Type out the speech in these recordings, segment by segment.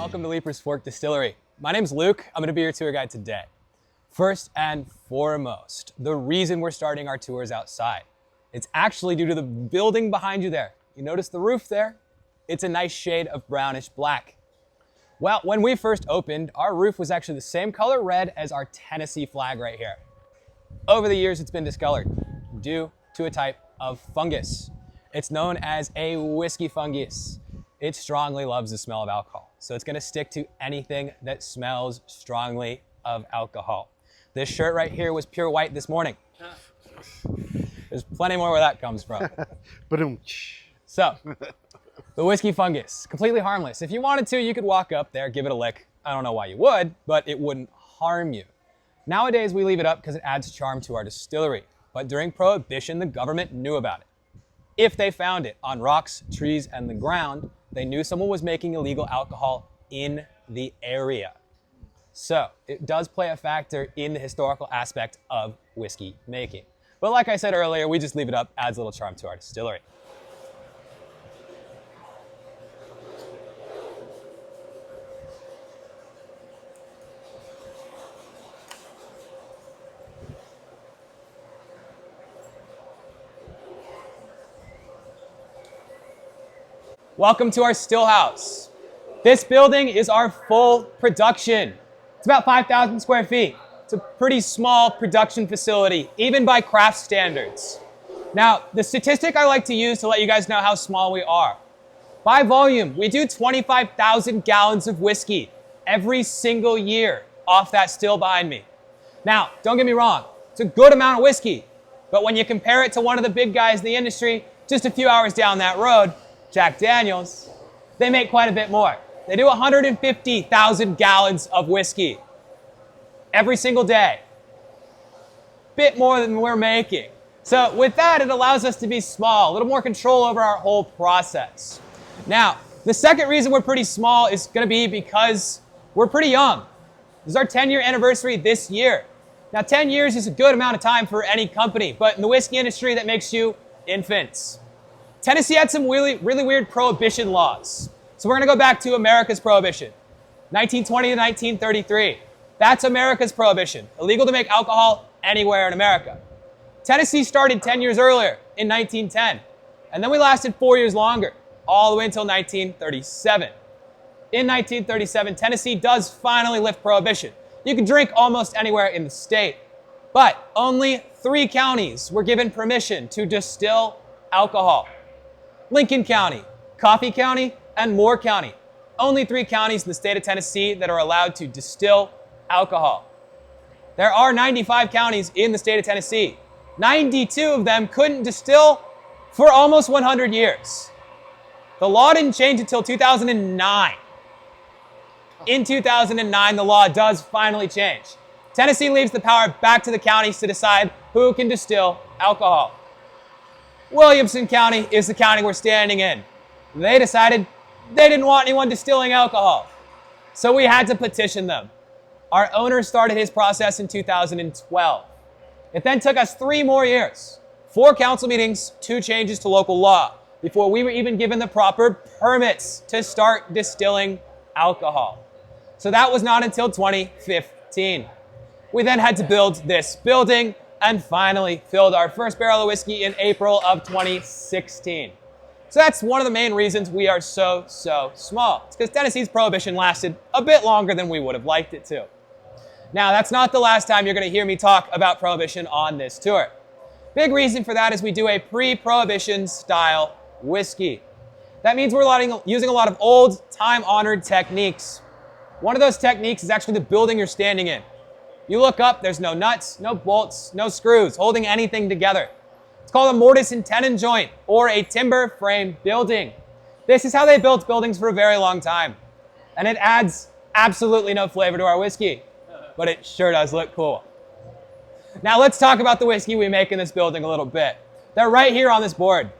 Welcome to Leiper's Fork Distillery. My name's Luke. I'm going to be your tour guide today. First and foremost, the reason we're starting our tours outside. It's actually due to the building behind you there. You notice the roof there? It's a nice shade of brownish black. Well, when we first opened, our roof was actually the same color red as our Tennessee flag right here. Over the years, it's been discolored due to a type of fungus. It's known as a whiskey fungus. It strongly loves the smell of alcohol. So it's gonna stick to anything that smells strongly of alcohol. This shirt right here was pure white this morning. There's plenty more where that comes from. So, the whiskey fungus, completely harmless. If you wanted to, you could walk up there, give it a lick. I don't know why you would, but it wouldn't harm you. Nowadays, we leave it up because it adds charm to our distillery. But during Prohibition, the government knew about it. If they found it on rocks, trees, and the ground, they knew someone was making illegal alcohol in the area. So it does play a factor in the historical aspect of whiskey making. But like I said earlier, we just leave it up, adds a little charm to our distillery. Welcome to our still house. This building is our full production. It's about 5,000 square feet. It's a pretty small production facility, even by craft standards. Now, the statistic I like to use to let you guys know how small we are. By volume, we do 25,000 gallons of whiskey every single year off that still behind me. Now, don't get me wrong, it's a good amount of whiskey, but when you compare it to one of the big guys in the industry, just a few hours down that road, Jack Daniels, they make quite a bit more. They do 150,000 gallons of whiskey every single day. Bit more than we're making. So with that, it allows us to be small, a little more control over our whole process. Now, the second reason we're pretty small is gonna be because we're pretty young. This is our 10-year anniversary this year. Now, 10 years is a good amount of time for any company, but in the whiskey industry, that makes you infants. Tennessee had some really weird prohibition laws. So we're gonna go back to America's prohibition. 1920 to 1933. That's America's prohibition. Illegal to make alcohol anywhere in America. Tennessee started 10 years earlier in 1910. And then we lasted 4 years longer, all the way until 1937. In 1937, Tennessee does finally lift prohibition. You can drink almost anywhere in the state, but only 3 counties were given permission to distill alcohol. Lincoln County, Coffee County, and Moore County. Only 3 counties in the state of Tennessee that are allowed to distill alcohol. There are 95 counties in the state of Tennessee. 92 of them couldn't distill for almost 100 years. The law didn't change until 2009. In 2009, the law does finally change. Tennessee leaves the power back to the counties to decide who can distill alcohol. Williamson County is the county we're standing in. They decided they didn't want anyone distilling alcohol. So we had to petition them. Our owner started his process in 2012. It then took us 3 more years, 4 council meetings, 2 changes to local law, before we were even given the proper permits to start distilling alcohol. So that was not until 2015. We then had to build this building and finally filled our first barrel of whiskey in April of 2016. So that's one of the main reasons we are so small. It's because Tennessee's prohibition lasted a bit longer than we would have liked it to. Now, that's not the last time you're going to hear me talk about prohibition on this tour. Big reason for that is we do a pre-prohibition style whiskey. That means we're using a lot of old, time-honored techniques. One of those techniques is actually the building you're standing in. You look up, there's no nuts, no bolts, no screws holding anything together. It's called a mortise and tenon joint, or a timber frame building. This is how they built buildings for a very long time. And it adds absolutely no flavor to our whiskey, but it sure does look cool. Now let's talk about the whiskey we make in this building a little bit. They're right here on this board.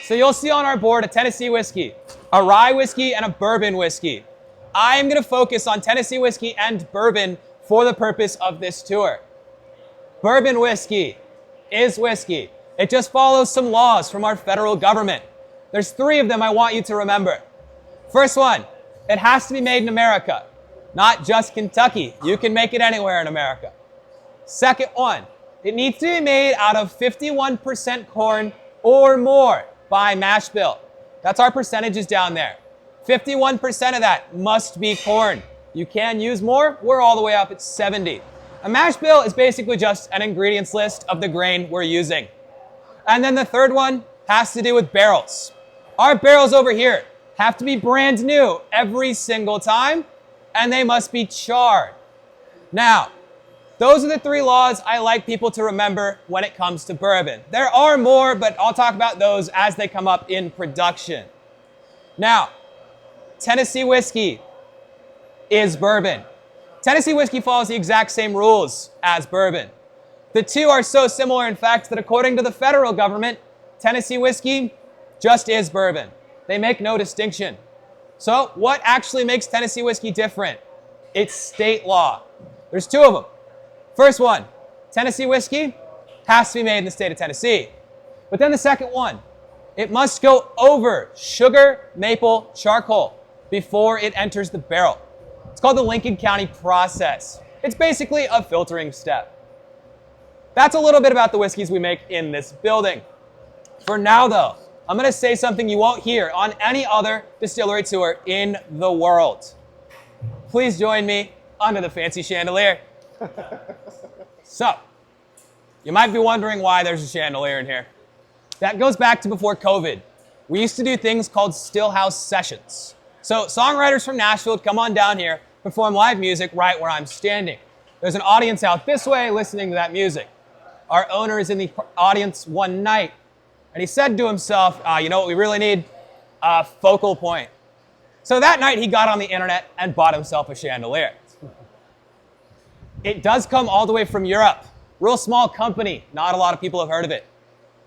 So you'll see on our board a Tennessee whiskey, a rye whiskey, and a bourbon whiskey. I am going to focus on Tennessee whiskey and bourbon for the purpose of this tour. Bourbon whiskey is whiskey. It just follows some laws from our federal government. There's 3 of them I want you to remember. First one, it has to be made in America, not just Kentucky. You can make it anywhere in America. Second one, it needs to be made out of 51% corn or more by mash bill. That's our percentages down there. 51% of that must be corn. You can use more. We're all the way up at 70. A mash bill is basically just an ingredients list of the grain we're using. And then the third one has to do with barrels. Our barrels over here have to be brand new every single time, and they must be charred. Now, those are the 3 laws I like people to remember when it comes to bourbon. There are more, but I'll talk about those as they come up in production. Now, Tennessee whiskey is bourbon. Tennessee whiskey follows the exact same rules as bourbon. The two are so similar, in fact, that according to the federal government, Tennessee whiskey just is bourbon. They make no distinction. So what actually makes Tennessee whiskey different? It's state law. There's 2 of them. First one, Tennessee whiskey has to be made in the state of Tennessee. But then the second one, it must go over sugar, maple, charcoal before it enters the barrel. It's called the Lincoln County process. It's basically a filtering step. That's a little bit about the whiskeys we make in this building. For now though, I'm gonna say something you won't hear on any other distillery tour in the world. Please join me under the fancy chandelier. So, you might be wondering why there's a chandelier in here. That goes back to before COVID. We used to do things called stillhouse sessions. So songwriters from Nashville would come on down here, perform live music right where I'm standing. There's an audience out this way listening to that music. Our owner is in the audience one night, and he said to himself, you know what we really need? A focal point. So that night he got on the internet and bought himself a chandelier. It does come all the way from Europe. Real small company, not a lot of people have heard of it.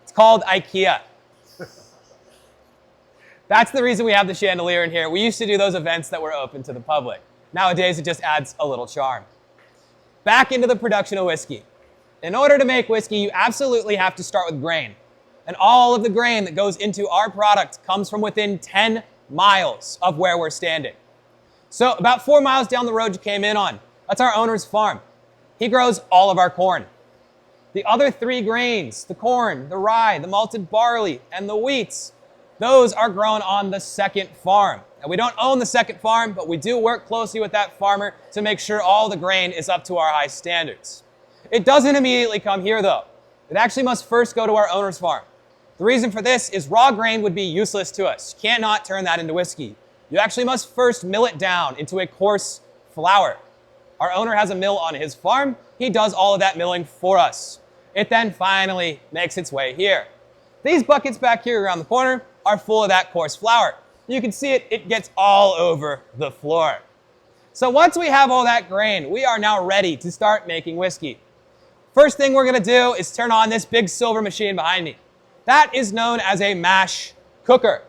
It's called IKEA. That's the reason we have the chandelier in here. We used to do those events that were open to the public. Nowadays, it just adds a little charm. Back into the production of whiskey. In order to make whiskey, you absolutely have to start with grain. And all of the grain that goes into our product comes from within 10 miles of where we're standing. So about 4 miles down the road you came in on, that's our owner's farm. He grows all of our corn. The other 3 grains, the corn, the rye, the malted barley, and the wheats, those are grown on the second farm. Now, we don't own the second farm, but we do work closely with that farmer to make sure all the grain is up to our high standards. It doesn't immediately come here, though. It actually must first go to our owner's farm. The reason for this is raw grain would be useless to us. You cannot turn that into whiskey. You actually must first mill it down into a coarse flour. Our owner has a mill on his farm. He does all of that milling for us. It then finally makes its way here. These buckets back here around the corner are full of that coarse flour. You can see it gets all over the floor. So once we have all that grain, we are now ready to start making whiskey. First thing we're gonna do is turn on this big silver machine behind me. That is known as a mash cooker.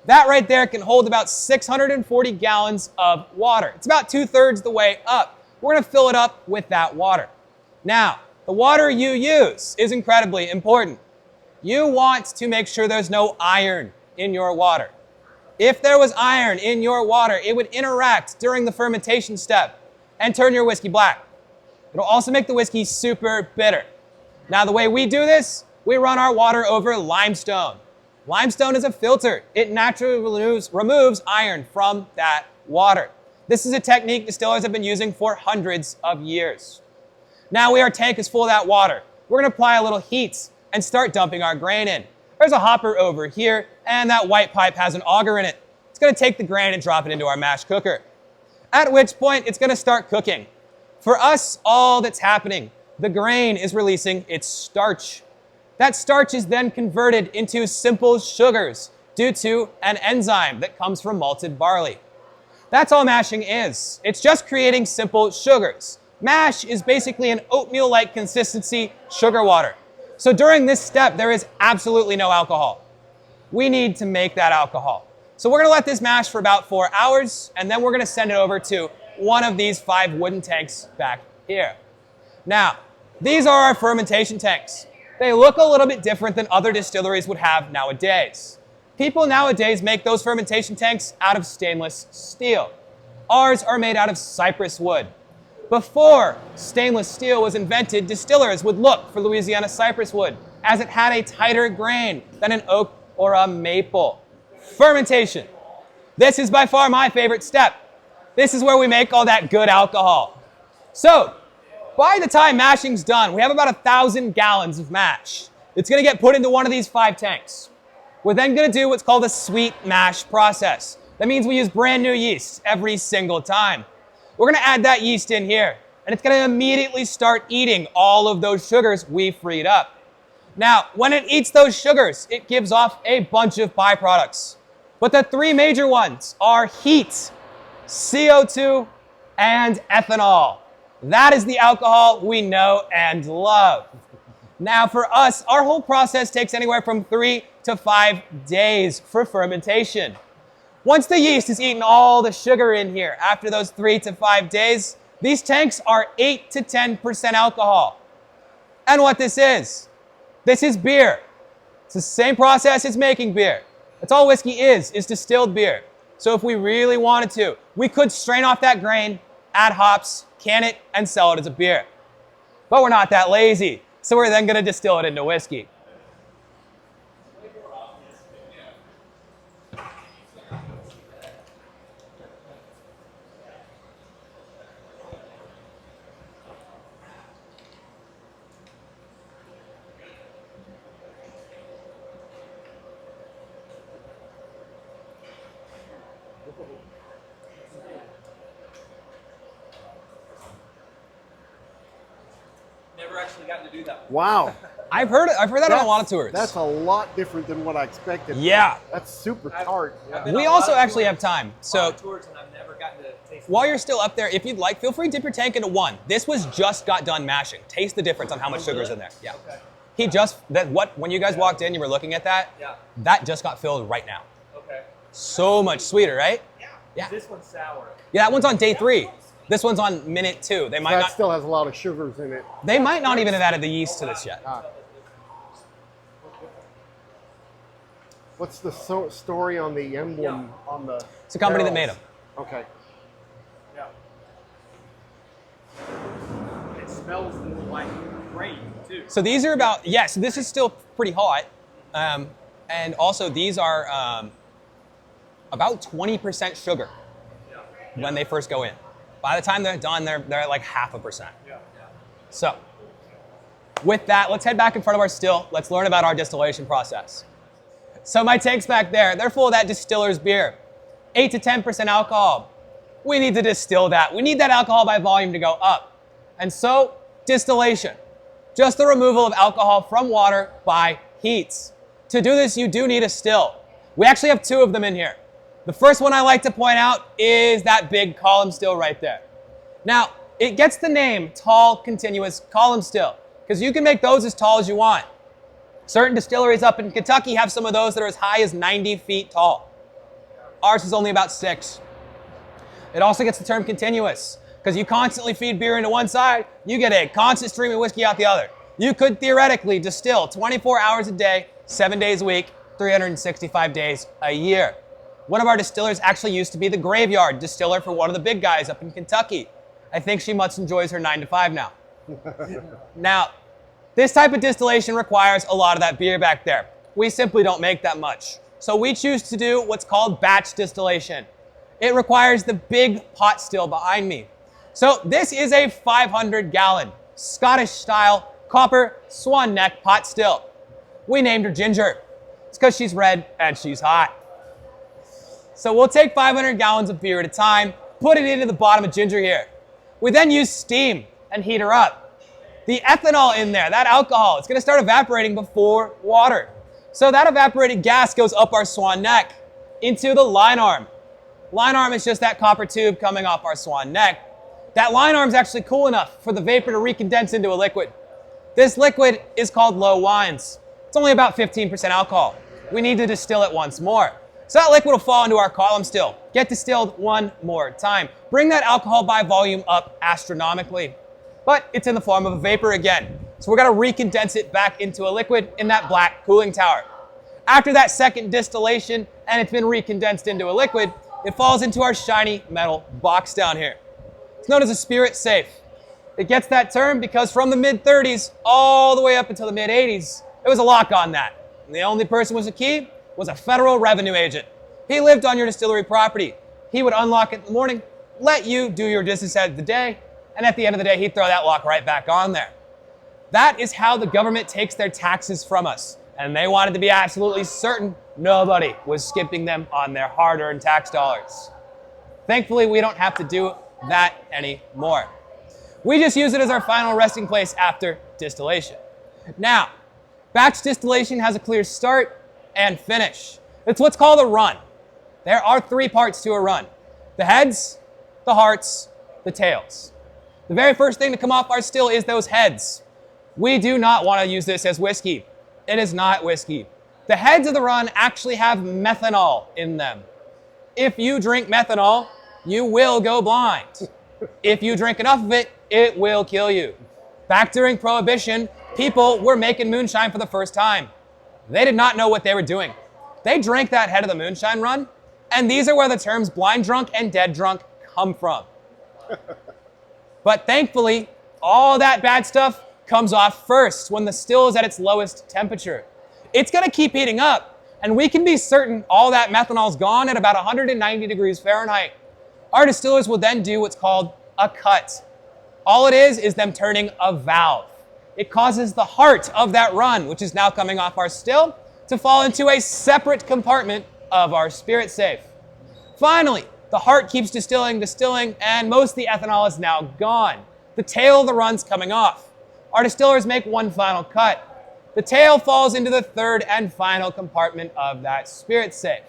That right there can hold about 640 gallons of water. It's about 2/3 the way up. We're gonna fill it up with that water. Now, the water you use is incredibly important. You want to make sure there's no iron in your water. If there was iron in your water, it would interact during the fermentation step and turn your whiskey black. It'll also make the whiskey super bitter. Now, the way we do this, we run our water over limestone. Limestone is a filter. It naturally removes iron from that water. This is a technique distillers have been using for hundreds of years. Now our tank is full of that water. We're gonna apply a little heat and start dumping our grain in. There's a hopper over here, and that white pipe has an auger in it. It's gonna take the grain and drop it into our mash cooker. At which point, it's gonna start cooking. For us, all that's happening, the grain is releasing its starch. That starch is then converted into simple sugars due to an enzyme that comes from malted barley. That's all mashing is. It's just creating simple sugars. Mash is basically an oatmeal-like consistency sugar water. So during this step, there is absolutely no alcohol. We need to make that alcohol. So we're gonna let this mash for about 4 hours, and then we're gonna send it over to one of these 5 wooden tanks back here. Now, these are our fermentation tanks. They look a little bit different than other distilleries would have nowadays. People nowadays make those fermentation tanks out of stainless steel. Ours are made out of cypress wood. Before stainless steel was invented, distillers would look for Louisiana cypress wood as it had a tighter grain than an oak or a maple. Fermentation. This is by far my favorite step. This is where we make all that good alcohol. So, by the time mashing's done, we have about 1,000 gallons of mash. It's going to get put into one of these 5 tanks. We're then going to do what's called a sweet mash process. That means we use brand new yeast every single time. We're going to add that yeast in here, and it's going to immediately start eating all of those sugars we freed up. Now, when it eats those sugars, it gives off a bunch of byproducts. But the 3 major ones are heat, CO2, and ethanol. That is the alcohol we know and love. Now for us, our whole process takes anywhere from 3 to 5 days for fermentation. Once the yeast has eaten all the sugar in here, after those 3 to 5 days, these tanks are 8 to 10% alcohol. And what this is beer. It's the same process as making beer. That's all whiskey is distilled beer. So if we really wanted to, we could strain off that grain, add hops, can it, and sell it as a beer. But we're not that lazy, so we're then going to distill it into whiskey. Never actually gotten to do that. Wow. I've heard that on a lot of tours. That's a lot different than what I expected. Yeah. That's super tart. Yeah. We also actually have time. So Tours and I've never gotten to taste while you're still up there, if you'd like, feel free to dip your tank into 1. This was just got done mashing. Taste the difference on how much sugar's in there. Yeah. Okay. He just, when you guys walked in, you were looking at that, Yeah. that just got filled right now. Okay. So much sweeter, right? Yeah. This one's sour. Yeah, that one's on day 3. This one's on minute 2. They might That not, still has a lot of sugars in it. they might not even have added the yeast to this yet. What's the story on the emblem on the It's a company that barrels? made them. Okay. Yeah. It smells more like grain too. So these are about, yes, this is still pretty hot. And also these are about 20% sugar when they first go in. By the time they're done, they're at like 0.5%. Yeah. So with that, let's head back in front of our still. Let's learn about our distillation process. So my tanks back there, they're full of that distiller's beer. 8 to 10% alcohol. We need to distill that. We need that alcohol by volume to go up. And so, distillation. Just the removal of alcohol from water by heat. To do this, you do need a still. We actually have 2 of them in here. The first one I like to point out is that big column still right there. Now, it gets the name tall continuous column still, because you can make those as tall as you want. Certain distilleries up in Kentucky have some of those that are as high as 90 feet tall. Ours is only about 6. It also gets the term continuous, because you constantly feed beer into one side, you get a constant stream of whiskey out the other. You could theoretically distill 24 hours a day, 7 days a week, 365 days a year. One of our distillers actually used to be the graveyard distiller for one of the big guys up in Kentucky. I think she much enjoys her 9 to 5 now. Now, this type of distillation requires a lot of that beer back there. We simply don't make that much. So we choose to do what's called batch distillation. It requires the big pot still behind me. So this is a 500-gallon Scottish-style copper swan neck pot still. We named her Ginger. It's because she's red and she's hot. So we'll take 500 gallons of beer at a time, put it into the bottom of Ginger here. We then use steam and heat her up. The ethanol in there, that alcohol, it's going to start evaporating before water. So that evaporated gas goes up our swan neck into the line arm. Line arm is just that copper tube coming off our swan neck. That line arm is actually cool enough for the vapor to recondense into a liquid. This liquid is called low wines. It's only about 15% alcohol. We need to distill it once more. So that liquid will fall into our column still, get distilled one more time. Bring that alcohol by volume up astronomically. But it's in the form of a vapor again. So we're gonna recondense it back into a liquid in that black cooling tower. After that second distillation and it's been recondensed into a liquid, it falls into our shiny metal box down here. It's known as a spirit safe. It gets that term because from the mid-30s all the way up until the mid-80s, there was a lock on that. And the only person with a key was a federal revenue agent. He lived on your distillery property. He would unlock it in the morning, let you do your business of the day, and at the end of the day, he'd throw that lock right back on there. That is how the government takes their taxes from us. And they wanted to be absolutely certain nobody was skipping them on their hard-earned tax dollars. Thankfully, we don't have to do that anymore. We just use it as our final resting place after distillation. Now, batch distillation has a clear start and finish. It's what's called a run. There are 3 parts to a run: the heads, the hearts, the tails. The very first thing to come off our still is those heads. We do not want to use this as whiskey. It is not whiskey. The heads of the run actually have methanol in them. If you drink methanol, you will go blind. If you drink enough of it, it will kill you. Back during Prohibition, people were making moonshine for the first time. They did not know what they were doing. They drank that head of the moonshine run, and these are where the terms blind drunk and dead drunk come from. But thankfully, all that bad stuff comes off first when the still is at its lowest temperature. It's going to keep heating up, and we can be certain all that methanol is gone at about 190 degrees Fahrenheit. Our distillers will then do what's called a cut. All it is them turning a valve. It causes the heart of that run, which is now coming off our still, to fall into a separate compartment of our spirit safe. Finally, the heart keeps distilling, and most of the ethanol is now gone. The tail of the run's coming off. Our distillers make one final cut. The tail falls into the third and final compartment of that spirit safe.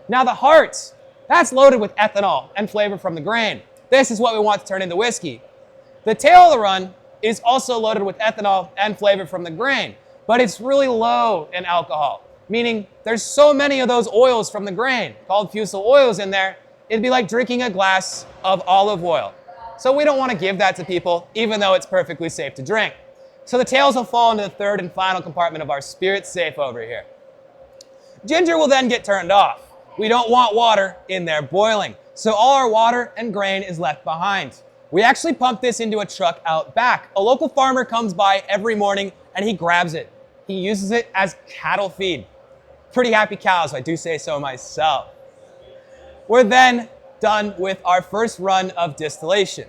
Now the heart, that's loaded with ethanol and flavor from the grain. This is what we want to turn into whiskey. The tail of the run is also loaded with ethanol and flavor from the grain, but it's really low in alcohol, meaning there's so many of those oils from the grain, called fusel oils in there, it'd be like drinking a glass of olive oil. So we don't want to give that to people, even though it's perfectly safe to drink. So the tails will fall into the third and final compartment of our spirit safe over here. Ginger will then get turned off. We don't want water in there boiling, so all our water and grain is left behind. We actually pump this into a truck out back. A local farmer comes by every morning and he grabs it. He uses it as cattle feed. Pretty happy cows, if I do say so myself. We're then done with our first run of distillation.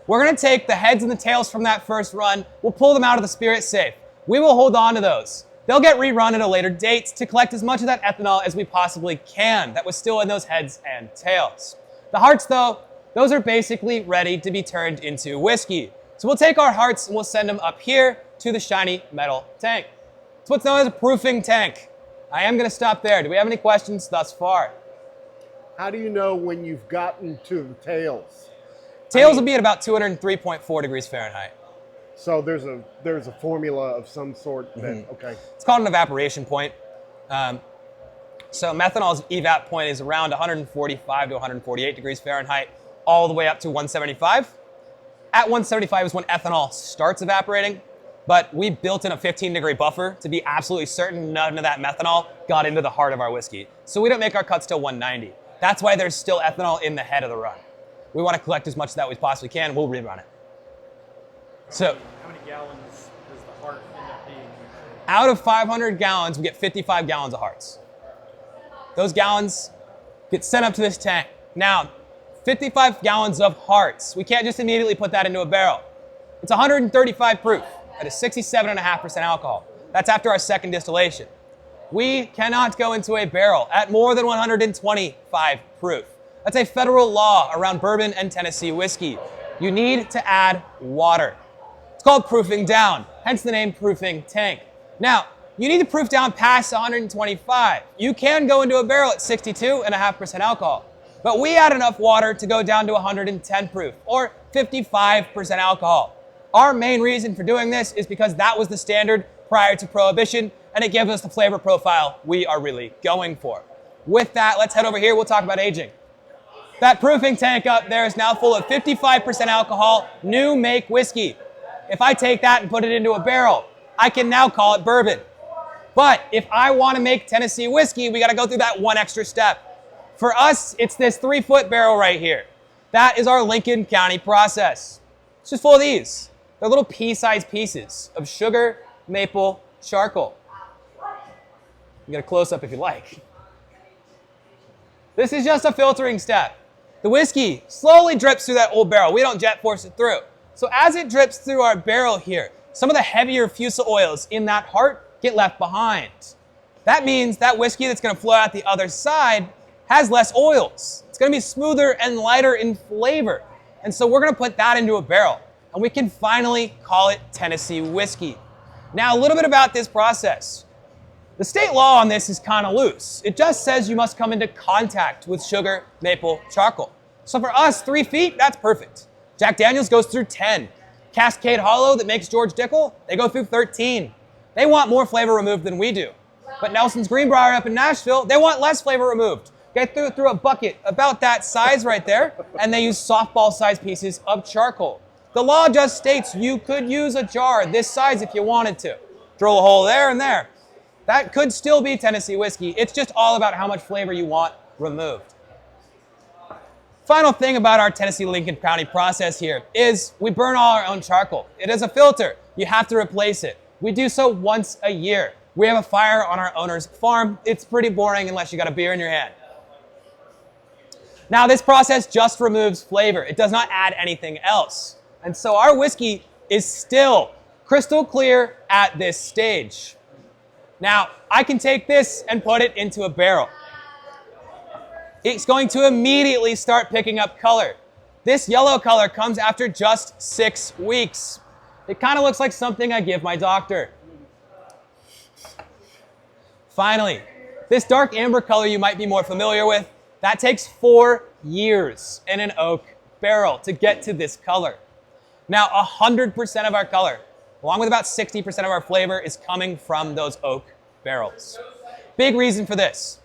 We're going to take the heads and the tails from that first run. We'll pull them out of the spirit safe. We will hold on to those. They'll get rerun at a later date to collect as much of that ethanol as we possibly can that was still in those heads and tails. The hearts, though, those are basically ready to be turned into whiskey. So we'll take our hearts and we'll send them up here to the shiny metal tank. It's what's known as a proofing tank. I am going to stop there. Do we have any questions thus far? How do you know when you've gotten to the tails? Tails will be at about 203.4 degrees Fahrenheit. So there's a formula of some sort that, okay. It's called an evaporation point. So methanol's evap point is around 145 to 148 degrees Fahrenheit, all the way up to 175. At 175 is when ethanol starts evaporating, but we built in a 15-degree buffer to be absolutely certain none of that methanol got into the heart of our whiskey. So we don't make our cuts till 190. That's why there's still ethanol in the head of the run. We want to collect as much of that as we possibly can. We'll rerun it. So, how many gallons does the heart end up being? Out of 500 gallons, we get 55 gallons of hearts. Those gallons get sent up to this tank. Now, 55 gallons of hearts. We can't just immediately put that into a barrel. It's 135 proof. That is 67.5% alcohol. That's after our second distillation. We cannot go into a barrel at more than 125 proof. That's a federal law around bourbon and Tennessee whiskey. You need to add water. It's called proofing down, hence the name proofing tank. Now, you need to proof down past 125. You can go into a barrel at 62.5% alcohol, but we add enough water to go down to 110 proof, or 55% alcohol. Our main reason for doing this is because that was the standard prior to Prohibition, and it gives us the flavor profile we are really going for. With that, let's head over here. We'll talk about aging. That proofing tank up there is now full of 55% alcohol, new make whiskey. If I take that and put it into a barrel, I can now call it bourbon. But if I want to make Tennessee whiskey, we got to go through that one extra step. For us, it's this 3-foot barrel right here. That is our Lincoln County process. It's just full of these. They're little pea-sized pieces of sugar, maple, charcoal. You get a close-up if you like. This is just a filtering step. The whiskey slowly drips through that old barrel. We don't jet force it through. So as it drips through our barrel here, some of the heavier fusel oils in that heart get left behind. That means that whiskey that's going to flow out the other side has less oils. It's going to be smoother and lighter in flavor. And so we're going to put that into a barrel, and we can finally call it Tennessee whiskey. Now, a little bit about this process. The state law on this is kind of loose. It just says you must come into contact with sugar, maple, charcoal. So for us, 3 feet, that's perfect. Jack Daniels goes through 10. Cascade Hollow that makes George Dickel, they go through 13. They want more flavor removed than we do. But Nelson's Greenbrier up in Nashville, they want less flavor removed. Get through a bucket about that size right there, and they use softball-sized pieces of charcoal. The law just states you could use a jar this size if you wanted to. Drill a hole there and there. That could still be Tennessee whiskey. It's just all about how much flavor you want removed. Final thing about our Tennessee Lincoln County process here is we burn all our own charcoal. It is a filter. You have to replace it. We do so once a year. We have a fire on our owner's farm. It's pretty boring unless you got a beer in your hand. Now this process just removes flavor. It does not add anything else. And so our whiskey is still crystal clear at this stage. Now, I can take this and put it into a barrel. It's going to immediately start picking up color. This yellow color comes after just 6 weeks. It kind of looks like something I give my doctor. Finally, this dark amber color you might be more familiar with, that takes 4 years in an oak barrel to get to this color. Now, 100% of our color, along with about 60% of our flavor, is coming from those oak barrels. Big reason for this.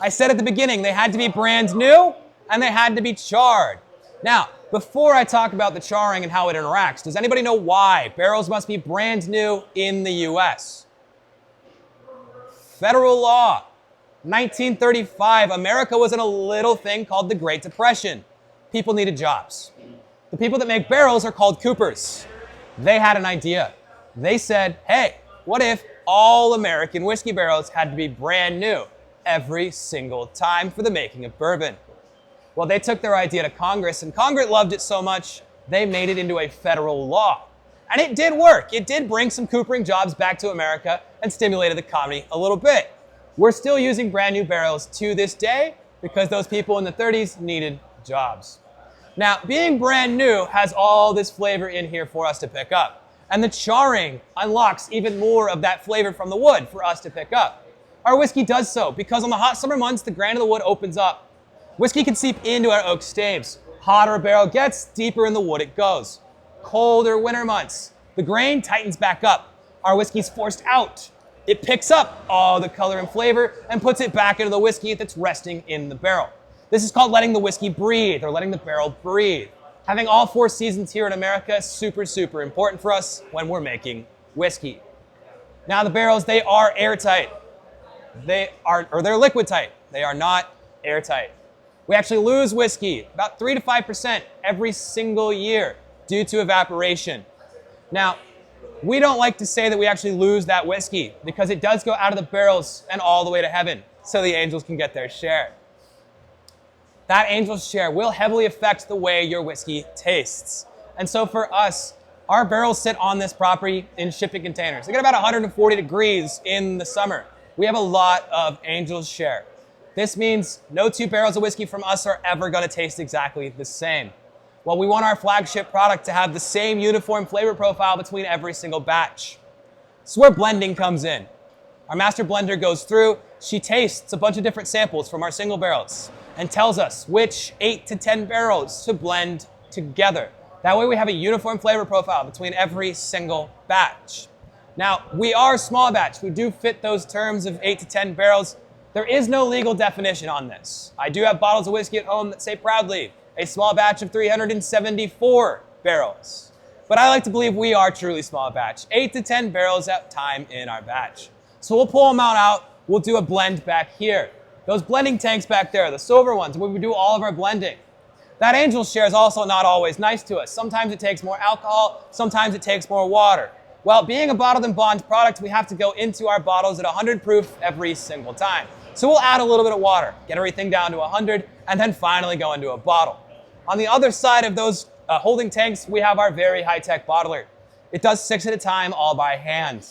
I said at the beginning, they had to be brand new and they had to be charred. Now, before I talk about the charring and how it interacts, does anybody know why barrels must be brand new in the US? Federal law. 1935, America was in a little thing called the Great Depression. People needed jobs. The people that make barrels are called coopers. They had an idea. They said, hey, what if all American whiskey barrels had to be brand new every single time for the making of bourbon? Well, they took their idea to Congress, and Congress loved it so much, they made it into a federal law. And it did work. It did bring some coopering jobs back to America and stimulated the economy a little bit. We're still using brand new barrels to this day because those people in the 30s needed jobs. Now, being brand new has all this flavor in here for us to pick up. And the charring unlocks even more of that flavor from the wood for us to pick up. Our whiskey does so because on the hot summer months, the grain of the wood opens up. Whiskey can seep into our oak staves. Hotter a barrel gets, deeper in the wood it goes. Colder winter months, the grain tightens back up. Our whiskey's forced out. It picks up all the color and flavor and puts it back into the whiskey that's resting in the barrel. This is called letting the whiskey breathe, or letting the barrel breathe. Having all 4 seasons here in America is super, super important for us when we're making whiskey. Now the barrels, they are airtight. They're liquid tight. They are not airtight. We actually lose whiskey, about 3 to 5% every single year due to evaporation. Now, we don't like to say that we actually lose that whiskey because it does go out of the barrels and all the way to heaven so the angels can get their share. That angel's share will heavily affect the way your whiskey tastes. And so for us, our barrels sit on this property in shipping containers. They get about 140 degrees in the summer. We have a lot of angel's share. This means no 2 barrels of whiskey from us are ever going to taste exactly the same. Well, we want our flagship product to have the same uniform flavor profile between every single batch. This is where blending comes in. Our master blender goes through, she tastes a bunch of different samples from our single barrels and tells us which 8 to 10 barrels to blend together. That way we have a uniform flavor profile between every single batch. Now, we are small batch. We do fit those terms of 8 to 10 barrels. There is no legal definition on this. I do have bottles of whiskey at home that say proudly, a small batch of 374 barrels. But I like to believe we are truly small batch, 8 to 10 barrels at a time in our batch. So we'll pull them out. We'll do a blend back here. Those blending tanks back there, the silver ones, where we do all of our blending. That angel share is also not always nice to us. Sometimes it takes more alcohol, sometimes it takes more water. Well, being a bottled and bond product, we have to go into our bottles at 100 proof every single time. So we'll add a little bit of water, get everything down to 100, and then finally go into a bottle. On the other side of those holding tanks, we have our very high-tech bottler. It does 6 at a time, all by hand.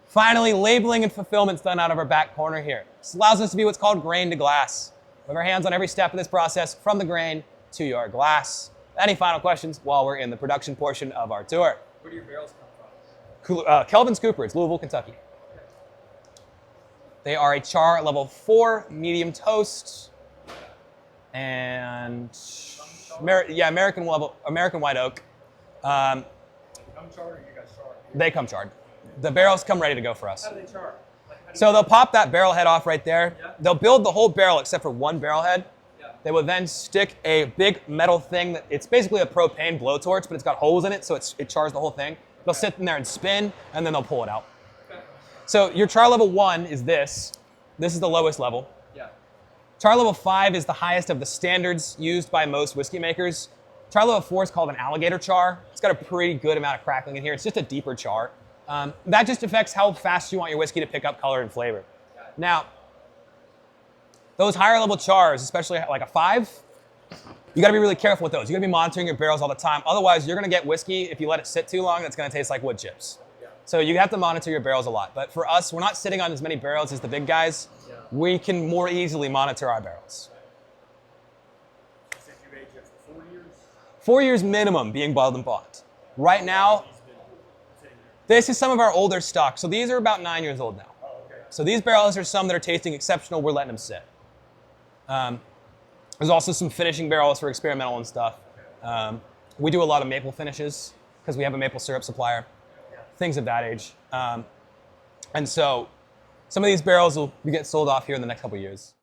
Finally, labeling and fulfillment is done out of our back corner here. This allows us to be what's called grain to glass. We have our hands on every step of this process, from the grain to your glass. Any final questions while we're in the production portion of our tour? Where do your barrels come from? Kelvin's Cooperage, Louisville, Kentucky. They are a char level 4 medium toast, and American white oak. Come charred or you guys charred? They come charred. The barrels come ready to go for us. How do they char? So they'll pop that barrel head off right there. Yeah. They'll build the whole barrel except for one barrel head. Yeah. They will then stick a big metal thing. It's basically a propane blowtorch, but it's got holes in it, so it chars the whole thing. They'll sit in there and spin, and then they'll pull it out. Okay. So your char level 1 is this. This is the lowest level. Yeah. Char level 5 is the highest of the standards used by most whiskey makers. Char level 4 is called an alligator char. It's got a pretty good amount of crackling in here. It's just a deeper char. That just affects how fast you want your whiskey to pick up color and flavor. Now, those higher level chars, especially like a 5, you gotta be really careful with those. You gotta be monitoring your barrels all the time. Otherwise, you're gonna get whiskey, if you let it sit too long, that's gonna taste like wood chips. Yeah. So you have to monitor your barrels a lot. But for us, we're not sitting on as many barrels as the big guys. Yeah. We can more easily monitor our barrels. You said you aged it for 4 years? 4 years minimum being bottled and bond. Right now, this is some of our older stock. So these are about 9 years old now. Oh, okay. So these barrels are some that are tasting exceptional. We're letting them sit. There's also some finishing barrels for experimental and stuff. We do a lot of maple finishes because we have a maple syrup supplier, things of that age. And so some of these barrels will get sold off here in the next couple of years.